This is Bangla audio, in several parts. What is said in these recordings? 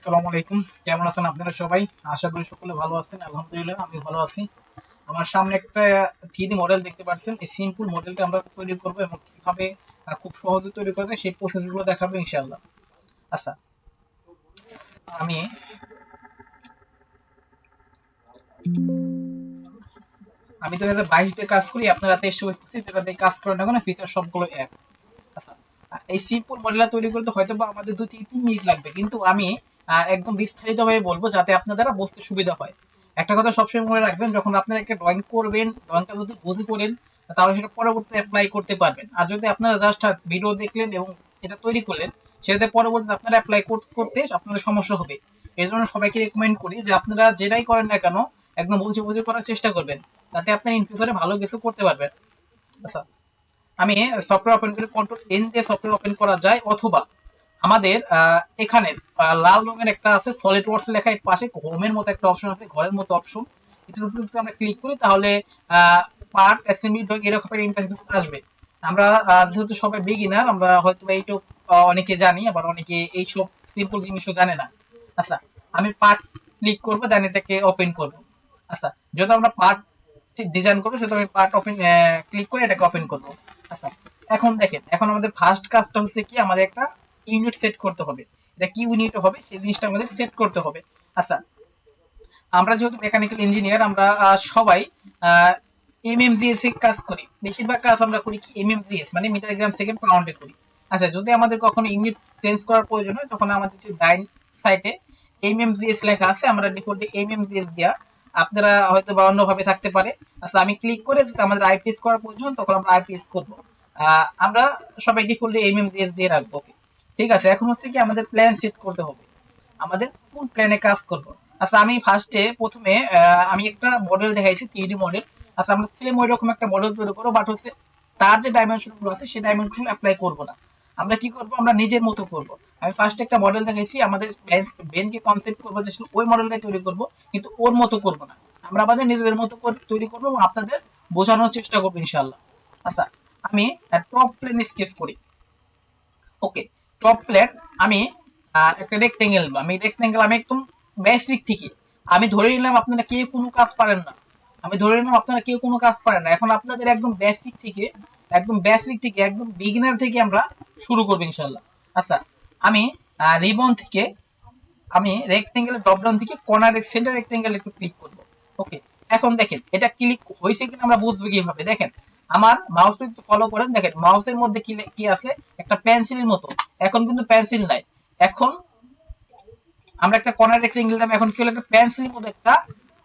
আসসালামু আলাইকুম। কেমন আছেন আপনারা সবাই? আশা করি সকলে ভালো আছেন। আলহামদুলিল্লাহ আমি ভালো আছি। আমার সামনে একটা 3D মডেল দেখতে পাচ্ছেন। এই সিম্পল মডেলটা আমরা তৈরি করব এবং কিভাবে খুব সহজে তৈরি করা যায় সেই প্রসেস গুলো দেখাবো ইনশাআল্লাহ। আচ্ছা, আমি আমি 2022 দিয়ে কাজ করি, আপনারা 23-25 যেটা দিয়ে কাজ করেন এখন ফিচার সবগুলো এক। আচ্ছা, এই সিম্পল মডেলটা তৈরি করতে হয়তো বা আমাদের 2 থেকে 3 মিনিট লাগবে, কিন্তু আমি একদম বিস্তারিতভাবে বলবো যাতে আপনারা বুঝতে সুবিধা হয়। একটা কথা সবসময় মনে রাখবেন, যখন আপনারা একটা ড্রয়িং করবেন, ড্রয়িংটা যদি বুঝে করেন তাহলে সেটা পরবর্তীতে অ্যাপ্লাই করতে পারবেন। আর যদি আপনারা জাস্ট ভিডিও দেখলেন এবং এটা তৈরি করলেন, সেটাতে পরবর্তীতে আপনারা অ্যাপ্লাই করতে আপনাদের সমস্যা হবে। এই জন্য সবাইকে রেকমেন্ড করি যে আপনারা যেটাই করেন না কেন একদম বুঝে বুঝে করার চেষ্টা করবেন, তাতে আপনি ইন ফিউচারে ভালো কিছু করতে পারবেন। আচ্ছা, আমি সফটওয়্যার ওপেন করে কন্ট্রোল এন দিয়ে সফটওয়্যার ওপেন করা যায়, অথবা আমাদের এখানে লাল রঙের একটা আছে সলিড ওয়ার্কস লেখা, এর পাশে হোমের মতো একটা অপশন আছে, ঘরের মতো অপশন। এটার উপর যদি আমরা ক্লিক করি তাহলে পার্ট অ্যাসেম্বলি ড্রয়িং এরকম একটা ইন্টারফেস আসবে। আমরা যেহেতু সবাই বিগিনার, আমরা হয়তো এইটুক অনেকে জানি, আবার অনেকে এইসব সিম্পল জিনিসও জানে না। আচ্ছা, আমি পার্ট ক্লিক করবো, দেন এটাকে ওপেন করবো। আচ্ছা, যেহেতু আমরা পার্ট ডিজাইন করবো সেহেতু আমি পার্ট ওপেন ক্লিক করে এটাকে ওপেন করবো। আচ্ছা, এখন দেখেন, এখন আমাদের ফার্স্ট কাজটা হচ্ছে কি, আমাদের একটা ইউনিট সেট করতে হবে। এটা কি ইউনিট হবে সেই জিনিসটা আমাদের সেট করতে হবে। আচ্ছা, আমরা যেহেতু মেকানিক্যাল ইঞ্জিনিয়ার, আমরা সবাই এমএমজিএস এ কাজ করি। বেশিরভাগ কাজ আমরা করি কি এমএমজিএস মানে মিটার গ্রাম সেকেন্ড পাউন্ডে করি। আচ্ছা, যদি আমাদের কখনো ইউনিট চেঞ্জ করার প্রয়োজন হয় তখন আমাদের যে ডাইন সাইডে এমএমজিএস লেখা আছে, আমরা ডিফল্টে এমএমজিএস দেওয়া, আপনারা হয়তো বা অন্যভাবে থাকতে পারে। আচ্ছা, আমি ক্লিক করে যদি আমাদের আইপিএস করার প্রয়োজন তখন আমরা আইপিএস করব। আমরা সবাই ডিফল্টে এমএমজিএস দিয়ে রাখবো। ওকে, ঠিক আছে। এখন হচ্ছে কি আমাদের প্ল্যান সেট করতে হবে, আমাদের কোন প্ল্যানে কাজ করব। আচ্ছা, আমি প্রথমে আমি একটা মডেল দেখাইছি, 3D মডেল। আচ্ছা, আমরা সেম ওই রকম একটা মডেল তৈরি করবো, বাট হচ্ছে তার যে ডাইমেনশন গুলো আছে সেই ডাইমেনশন অ্যাপ্লাই করব না। আমরা কি করব, আমরা নিজের মতো করব। আমি ফার্স্টে একটা মডেল দেখাইছি, আমাদের ব্রেনকে কনসেপ্ট করবো যে আসলে ওই মডেলটাই তৈরি করব, কিন্তু ওর মতো করব না। আমরা আমাদের নিজেদের মতো করে তৈরি করবো এবং আপনাদের বোঝানোর চেষ্টা করবো ইনশাআল্লাহ। আচ্ছা, আমি টপ প্লেন স্কেচ করি। ওকে, টপ প্লেন আমি একটা রেক্টেঙ্গেল, আমি একদম বেসিক থেকে আমি ধরে নিলাম আপনারা কেউ কোনো কাজ পারেন না। আমি ধরে নিলাম আপনারা কেউ কোনো কাজ পারেন না। এখন আপনাদের একদম বেসিক থেকে একদম বিগিনার থেকে আমরা শুরু করবো ইনশাল্লাহ। আচ্ছা, আমি রিবন থেকে আমি রেক্টেঙ্গেলের ড্রপ ডাউন থেকে কর্নার সেন্টার রেক্টেঙ্গেল একটু ক্লিক করব। ওকে, এখন দেখেন এটা ক্লিক হয়েছে কিনা আমরা বুঝবো কিভাবে, দেখেন আমার মাউস একটু ফলো করেন, দেখেন মাউসের মধ্যে কি কি আছে, একটা পেন্সিলের মতো। এখন কিন্তু পেন্সিল নাই, এখন আমরা একটা কর্নার রেক্টেঙ্গেল দিলাম, এখন কি হলো, একটা পেন্সিলের মতো একটা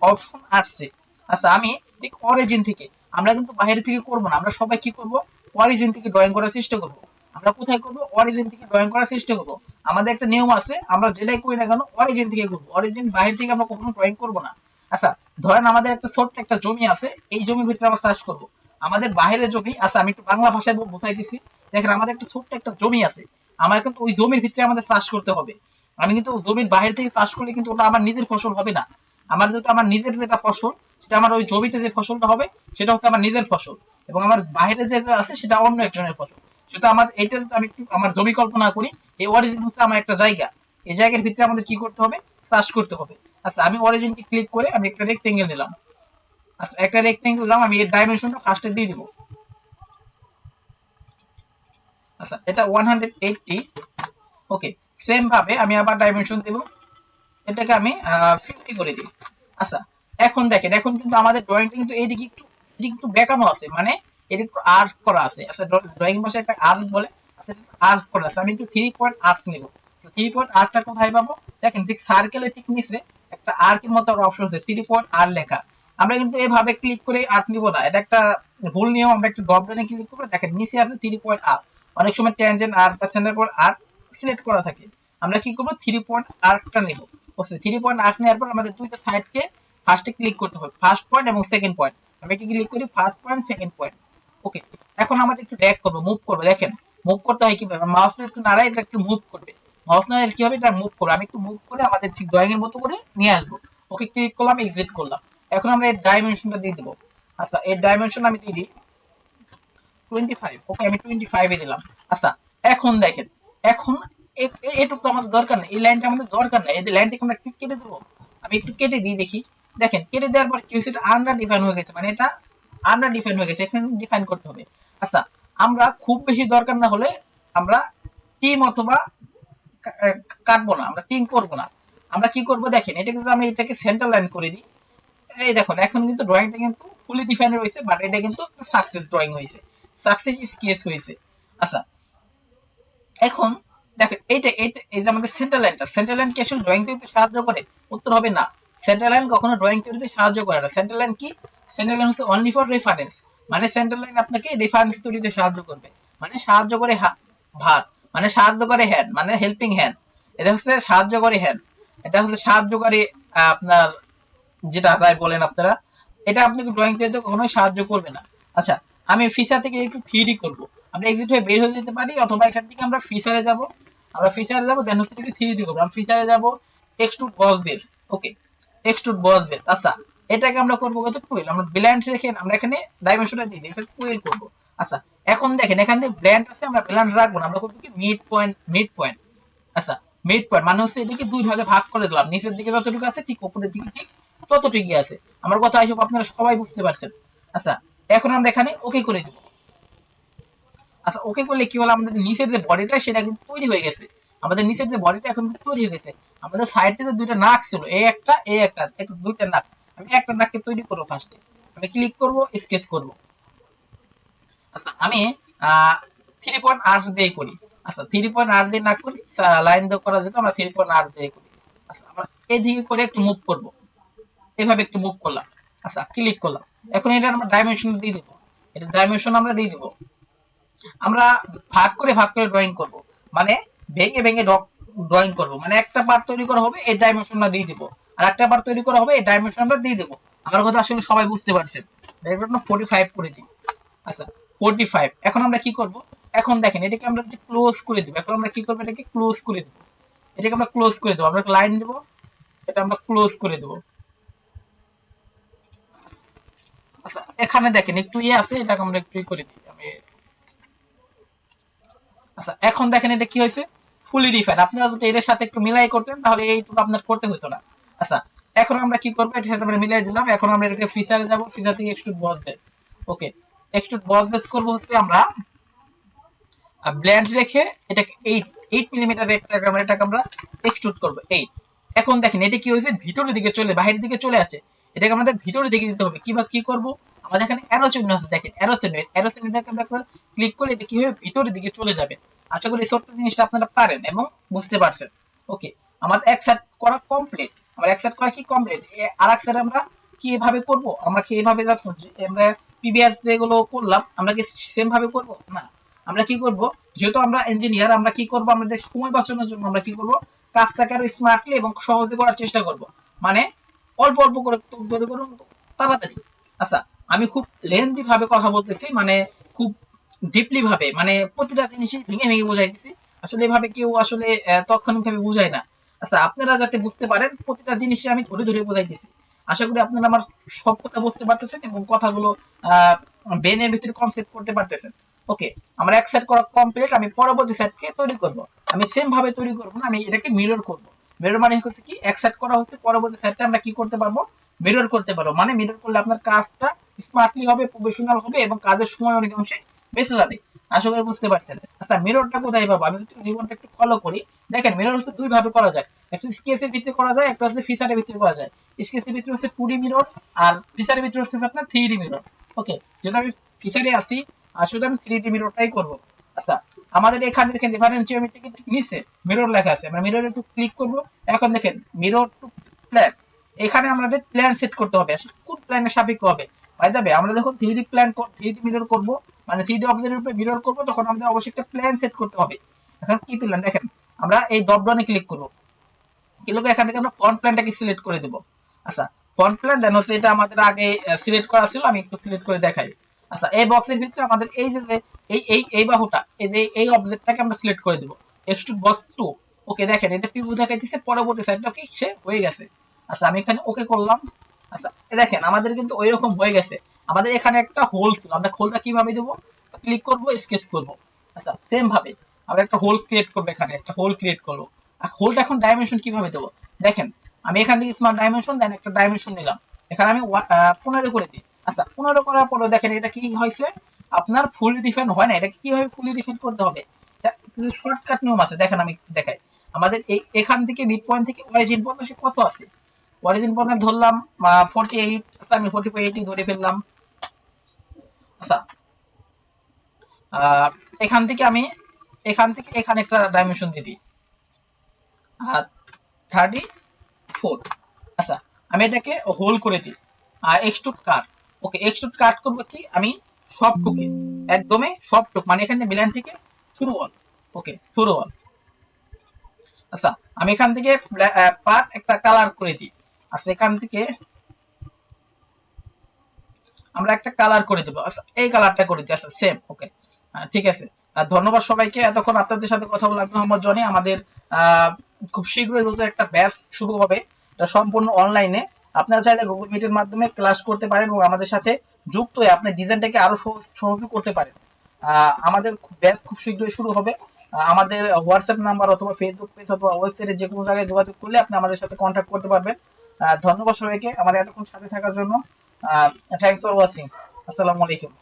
অপশন আসছে। আচ্ছা, আমি ঠিক অরিজিন থেকে, আমরা কিন্তু বাইরে থেকে করব না, আমরা সবাই কি করব, অরিজিন থেকে ড্রয়িং করার চেষ্টা করব। আমরা কোথায় করব, অরিজিন থেকে ড্রয়িং করার চেষ্টা করব। আমাদের একটা নিয়ম আছে, আমরা যেটাই করি না কেন অরিজিন থেকে করব, অরিজিন বাইরে থেকে আমরা কখনো ড্রয়িং করব না। আচ্ছা, ধরেন আমাদের একটা ছোট্ট একটা জমি আছে, এই জমির ভিতরে আমরা চাষ করব। আমাদের বাইরের জমি, আচ্ছা আমি একটু বাংলা ভাষায় বোঝাই দিচ্ছি। দেখেন, আমাদের একটা ছোট্ট একটা জমি আছে, আমার কিন্তু ওই জমির ভিতরে আমাদের চাষ করতে হবে। আমি কিন্তু জমির বাইরে থেকে চাষ করলে কিন্তু ওটা আমার নিজের ফসল হবে না। আমার যেটা, আমার নিজের যেটা ফসল, সেটা আমার ওই জমিতে যে ফসলটা হবে সেটা হচ্ছে আমার নিজের ফসল, এবং আমার বাইরে যে আছে সেটা অন্য একজনের ফসল। সেটা আমার এইটা যদি আমি একটু আমার জমি কল্পনা করি, এই অরিজিন হচ্ছে আমার একটা জায়গা, এই জায়গার ভিতরে আমাদের কি করতে হবে, চাষ করতে হবে। আচ্ছা, আমি অরিজিনকে ক্লিক করে আমি একটা রেক্টেঙ্গেল নিলাম। আচ্ছা, একটা রেক্টেঙ্গেল নিলাম, আমি এর ডাইমেনশনটা ফার্স্টে দিয়ে দিব। আচ্ছা, এটা 180। ওকে, সেম ভাবে আমি আবার ডাইমেনশন দেব, এটাকে আমি 50 করে দিই। আচ্ছা, এখন দেখেন, এখন কিন্তু আমাদের ড্রয়িংটা কিন্তু এইদিকে একটু, এদিকে একটু বেঁকানো আছে, মানে এটা একটু আর্ক করা আছে। আচ্ছা, ড্রয়িং ভাষায় একটা আর্ক বলে। আচ্ছা, আর্ক করা আছে, আমি একটু 3.8 নিব। 3.8টা কোথায় পাবো, দেখেন ঠিক সার্কেলের ঠিক নিচে একটা আর্কের মতো অপশন আছে, 3.8 লেখা। আমরা কিন্তু এভাবে ক্লিক করে আর্ক নিব না, এটা একটা ভুল নিয়ম। আমরা একটু ড্রপ ডাউনে ক্লিক করবো, দেখেন নিচে আছে 3.8। অনেক সময় ট্যানজেন্ট আর্ক বা সেন্টার পর আর্ক সিলেক্ট করা থাকে, আমরা কি করবো 3.8টা নিব। ওকে, 3.8 নেওয়ার পর আমাদের দুইটা সাইডকে ফার্স্টে ক্লিক করতে হবে, ফার্স্ট পয়েন্ট এবং সেকেন্ড পয়েন্ট। আমি কি ক্লিক করি, ফার্স্ট পয়েন্ট সেকেন্ড পয়েন্ট। ওকে, এখন আমাদের একটু ড্র্যাগ করবো, মুভ করবো। দেখেন মুভ করতে হয় কিভাবে, মাউস একটু নাড়াই এটা একটু মুভ করবে। মাউস নাড়াই কি হবে, এটা মুভ করবে। আমি একটু মুভ করে আমাদের ঠিক ড্রয়িং এর মতো করে নিয়ে আসবো। ওকে, ক্লিক করলাম, এক্সিট করলাম। এখন আমরা এর ডাইমেনশনটা দিয়ে দেবো। আচ্ছা, এর ডাইমেনশন আমি দিয়ে দিই 25। ওকে, আমি 25 এ দিলাম। আচ্ছা, এখন দেখেন, এখন এটুকু তো আমাদের দরকার নেই, এই লাইনটা আমাদের দরকার নেই, এই লাইনটাকে আমরা কেটে দেবো। আমি একটু কেটে দিই দেখি, দেখেন কেটে দেওয়ার পর কি হয়েছে, এটা আন্ডার ডিফাইন হয়ে গেছে, মানে এটা আন্ডার ডিফাইন হয়ে গেছে, এখানে ডিফাইন করতে হবে। আচ্ছা, আমরা খুব বেশি দরকার না হলে আমরা টিম অথবা কাটবো না, আমরা টিম করবো না। আমরা কি করবো দেখেন, এটা কিন্তু আমি এটাকে সেন্টার লাইন করে দিই। এই দেখুন এখন কিন্তু ড্রয়িংটা কিন্তু ফুলি ডিফাইন হয়েছে, বাট এটা কিন্তু সাকসেস ড্রয়িং হয়েছে, সাকসেস স্কেচ হয়েছে। আচ্ছা, এখন দেখেন এইটা এইটা এই যে আমাদের সেন্টার লাইন কি আসলে ড্রয়িং তৈরিতে সাহায্য করে? উত্তর হবে না। সেন্টার লাইন কখনো ড্রয়িং তৈরিতে সাহায্য করে না। সেন্টার লাইন কি? সেন্টার লাইন হচ্ছে অনলি ফর রেফারেন্স, মানে সেন্টার লাইন আপনাকে রেফারেন্স তৈরিতে সাহায্য করবে, মানে সাহায্য করে ভার, মানে সাহায্য করে হ্যান্ড, মানে হেল্পিং হ্যান্ড। এটা হচ্ছে সাহায্য করে হ্যান্ড, এটা হচ্ছে সাহায্যকারী আপনার যেটা যাই বলেন আপনারা, এটা আপনাকে ড্রয়িং তৈরিতে কখনোই সাহায্য করবে না। আচ্ছা, আমি ফিচার থেকে একটু থ্রিডি করবো, আমরা এক্সিট হয়ে বের হয়ে যেতে পারি, অথবা এখান থেকে আমরা ফিচারে যাব, দেন হচ্ছে থেকে থ্রিডি করবো। আমরা ফিচারে যাব, এক্সট্রুড বস বেস, ওকে, এক্সট্রুড বস বেস। আচ্ছা, এটাকে আমরা করবো কত, টুয়েলভ। আমরা ব্ল্যান্ড রেখে আমরা এখানে ডাইমেনশনটা দিয়ে দিই, এটা টুয়েলভ করবো। আচ্ছা, এখন দেখেন এখানে ব্ল্যান্ড আছে, আমরা ব্ল্যান্ড রাখবো না, আমরা করবো কি মিড পয়েন্ট। আচ্ছা, মিড পয়েন্ট মানে হচ্ছে এটাকে দুই ভাগে ভাগ করে দিলাম, নিচের দিকে যতটুকু আছে ঠিক উপরের দিকে ঠিক ততটুকুই আছে। আমার কথা আইসব আপনারা সবাই বুঝতে পারছেন। আচ্ছা, এখন আমরা এখানে ওকে করে দিব। আচ্ছা, ওকে করলে কি হলো, আমাদের নিচের যে বডিটা সেটা কিন্তু তৈরি হয়ে গেছে, আমাদের নিচের যে বডিটা এখন কিন্তু তৈরি হয়ে গেছে। আমাদের সাইডে যে দুইটা নাক ছিল, এই একটা দুইটা নাক, আমি একটা নাককে তৈরি করবো ফার্স্টে। আমি ক্লিক করব, স্কেচ করব। আচ্ছা, আমি 3.8 দিয়ে করি। আচ্ছা, 3.8 দিয়ে না করি, লাইন দিয়ে করা যেত, আমরা 3.8 দিয়ে করি। আচ্ছা, আমরা এদিকে করে একটু মুভ করব, এভাবে একটু মুভ করলাম। আচ্ছা, ক্লিক করলাম। এখন এটা আমরা ডাইমেনশন দিয়ে দিব, এটা ডাইমেনশন আমরা দিয়ে দিব। আমরা ভাগ করে ড্রয়িং করব, মানে ভেঙে ভেঙে ড্রয়িং করব, মানে একটা পার্ট তৈরি করা হবে এই ডাইমেনশনটা দিয়ে দিব, আর একটা পার্ট তৈরি করা হবে এই ডাইমেনশন আমরা দিয়ে দেব। আমার কথা আসলে সবাই বুঝতে পারছেন। ডাইমেনশন 45 করে দিই। আচ্ছা, 45। এখন আমরা কি করব, এখন দেখেন এটাকে আমরা ক্লোজ করে দিব। এখন আমরা কি করব, এটাকে ক্লোজ করে দিব, এটাকে আমরা ক্লোজ করে দেবো, আমরা লাইন দেব, এটা আমরা ক্লোজ করে দেবো। আচ্ছা, এখানে দেখেন একটু আছে, এটাকে আমরা একটু করে দিই আমি। আচ্ছা, এখন দেখেন এটা কি হয়েছে, ফুলি ডিফাইন। আপনারা যদি এর সাথে একটু মিলাই করতেন তাহলে এইটুকু আপনার করতে হতো না। আচ্ছা, এখন আমরা কি করবো, এটার সাথে আমরা মিলাই দিলাম। এখন আমরা এটাকে ফিচারে যাব, ফিচার থেকে এক্সট্রুড বস বেস, ওকে, এক্সট্রুড বস বেস করবো হচ্ছে আমরা ব্ল্যান্ড রেখে এটাকে 8 মিলিমিটার এটাকে আমরা এক্সট্রুড করবো 8। এখন দেখেন এটা কি হয়েছে, ভিতরের দিকে চলে, বাইরের দিকে চলে আসে, এটাকে আমাদের ভিতরের দিকে দিতে হবে। কিভাবে কি করব, আমাদের এখানে অ্যারো চিহ্ন আছে, দেখেন অ্যারো চিহ্নটাকে আমরা ক্লিক করে এটা কি হবে, ভিতরের দিকে চলে যাবে। আশা করি এই ছোট্ট জিনিসটা আপনারা পারেন এবং বুঝতে পারছেন। ওকে, আমাদের এক সেট করা কমপ্লিট, আমার এক সেট করা কি কমপ্লিট। আর এক সেট আমরা কি এভাবে করব, আমরা কি এভাবে আমরা প্রিভিয়াস যেগুলো করলাম আমরা কি সেম ভাবে করব না। আমরা কি করব, যেহেতু আমরা ইঞ্জিনিয়ার, আমরা কি করব, আমাদের সময় বাঁচানোর জন্য আমরা কি করব, কাজটাকে আরো স্মার্টলি এবং সহজে করার চেষ্টা করব, মানে অল্প অল্প করে তৈরি করুন, তাড়াতাড়ি। আচ্ছা, আমি খুব লেন্থি ভাবে কথা বলতেছি, মানে খুব ডিপলি ভাবে, মানে প্রতিটা জিনিসই ভেঙে ভেঙে বোঝাইতেছি। আসলে এভাবে কেউ আসলে তাৎক্ষণিক ভাবে বুঝায় না। আচ্ছা, আপনারা যাতে বুঝতে পারেন প্রতিটা জিনিসই আমি ধরে ধরে বোঝাইতেছি। আশা করি আপনারা আমার সব কথা বুঝতে পারতেছেন এবং কথাগুলো আহ ব্রেনের ভিতরে কনসেপ্ট করতে পারতেছেন। ওকে, আমার এক সেট করা কমপ্লিট, আমি পরবর্তী সেটকে তৈরি করব। আমি সেম ভাবে তৈরি করব না, আমি এটাকে মিরর করব। মিরর মানে হচ্ছে কি, এক সেট করা হচ্ছে, পরবর্তী সেটটা আমরা কি করতে পারবো, মিরর করতে পারবো। মানে মিরর করলে আপনার কাজটা স্মার্টলি হবে, প্রফেশনাল হবে এবং কাজের সময় অনেক অংশে বেঁচে যাবে। আশা করি বুঝতে পারছেন। আচ্ছা, মিররটা কোথায় পাবো, আমি যদি রিবনটা একটু ফলো করি, দেখেন মিরর হচ্ছে দুই ভাবে করা যায়, একটা স্কেচের ভিতরে করা যায়, একটা হচ্ছে ফিচারের ভিতরে করা যায়। স্কেচের ভিতরে হচ্ছে 2D মিরর, আর ফিচারের ভিতরে হচ্ছে আপনার 3D মিরর। ওকে, যদি আমি ফিচারে আসি, আসলে আমি 3D মিররটাই করব। আচ্ছা, আমাদের এখানে দেখেন রেফারেন্স জিওমেট্রি কিন্তু নিচে মিরর লেখা আছে, আমরা মিররে একটু ক্লিক করব। এখন দেখেন মিরর টু প্ল্যান, এখানে আমাদের প্ল্যান সেট করতে হবে, কোন প্ল্যানের সাপেক্ষে হবে। বাই দ্য ওয়ে, আমরা যখন 3D প্ল্যান 3D মিরর করব, মানে 3D অবজেক্টের উপরে মিরর করব, তখন আমাদের অবশ্যই একটা প্ল্যান সেট করতে হবে। এখন কি প্ল্যান, দেখেন আমরা এই ড্রপ ডাউনে ক্লিক করব, এগুলোকে এখান থেকে আমরা ফ্রন্ট প্ল্যানটাকে সিলেক্ট করে দেব। আচ্ছা, ফ্রন্ট প্ল্যান দেন হচ্ছে এটা আমাদের আগে সিলেক্ট করা ছিল, আমি একটু সিলেক্ট করে দেখাই। আচ্ছা, এই বক্সের ভিতরে আমাদের এই যে এই বাহুটা, এই অবজেক্টটাকে আমরা সিলেক্ট করে দেব, এক্সট্রুড বক্স 2। ওকে, দেখেন এটা পিভু দেখাইতেছে, পরবর্তী সাইডটা কি সে হয়ে গেছে। আচ্ছা, আমি এখানে ওকে করলাম। আচ্ছা, দেখেন আমাদের কিন্তু ওই রকম হয়ে গেছে। আমাদের এখানে একটা হোল ছিল, আমরা হোলটা কিভাবে দেবো, ক্লিক করব, স্কেচ করব। আচ্ছা, সেম ভাবে আমরা একটা হোল ক্রিয়েট করবো, এখানে একটা হোল ক্রিয়েট করবো। আর হোলটা এখন ডাইমেনশন কিভাবে দেবো দেখেন, আমি এখান থেকে স্মার্ট ডাইমেনশন দেন একটা ডাইমেনশন নিলাম, এখানে আমি 15 করে দিই। আচ্ছা 15 করার পরে দেখেন এটা কি হয়েছে, আপনার ফুল ডিফাইন হয় না, এটা কিভাবে ফুলি ডিফাইন করতে হবে, কিছু শর্টকাট নিয়ম আছে, দেখেন আমি দেখাই। আমাদের এই এখান থেকে মিড পয়েন্ট থেকে অরিজিন পর্যন্ত সে কত আছে, অরিজিন পর্যন্ত ধরলাম 48, আচ্ছা আমি 48 ধরে ফেললাম। আচ্ছা এখান থেকে আমি এখানে একটা ডাইমেনশন দিয়ে দিই 34। আচ্ছা আমি এটাকে হোল করে দিই আর এক্সট্রুড কাট। ওকে এক্সট্রুড কাট করবো কি আমি সবটুকে, একদমই সবটুক, মানে এখানে মিলান থেকে থ্রু অল। ওকে থ্রু অল। আচ্ছা আমি এখান থেকে পার্ট একটা কালার করে দিই। আচ্ছা এখান থেকে আমরা একটা কালার করে দেবো, আচ্ছা এই কালারটা করে দিই। আচ্ছা সেম ওকে ঠিক আছে। ধন্যবাদ সবাইকে, এতক্ষণ আপনাদের সাথে কথা বলে আমি মোহাম্মদ জনি। আমাদের খুব শীঘ্রই নতুন একটা ব্যাচ শুরু হবে, এটা সম্পূর্ণ অনলাইনে। আপনারা চাইলে গুগল মিটের মাধ্যমে ক্লাস করতে পারেন এবং আমাদের সাথে যুক্ত হয়ে আপনি ডিজাইনটাকে আরো সহজ করতে পারেন। আমাদের ব্যাচ খুব শীঘ্রই শুরু হবে। আমাদের হোয়াটসঅ্যাপ নাম্বার অথবা ফেসবুক পেজ অথবা ওয়েবসাইটে যে কোনো জায়গায় যোগাযোগ করলে আপনি আমাদের সাথে কন্ট্যাক্ট করতে পারবেন। ধন্যবাদ সবাইকে আমাদের এতক্ষণ সাথে থাকার জন্য। Thanks for watching. আসসালামু আলাইকুম।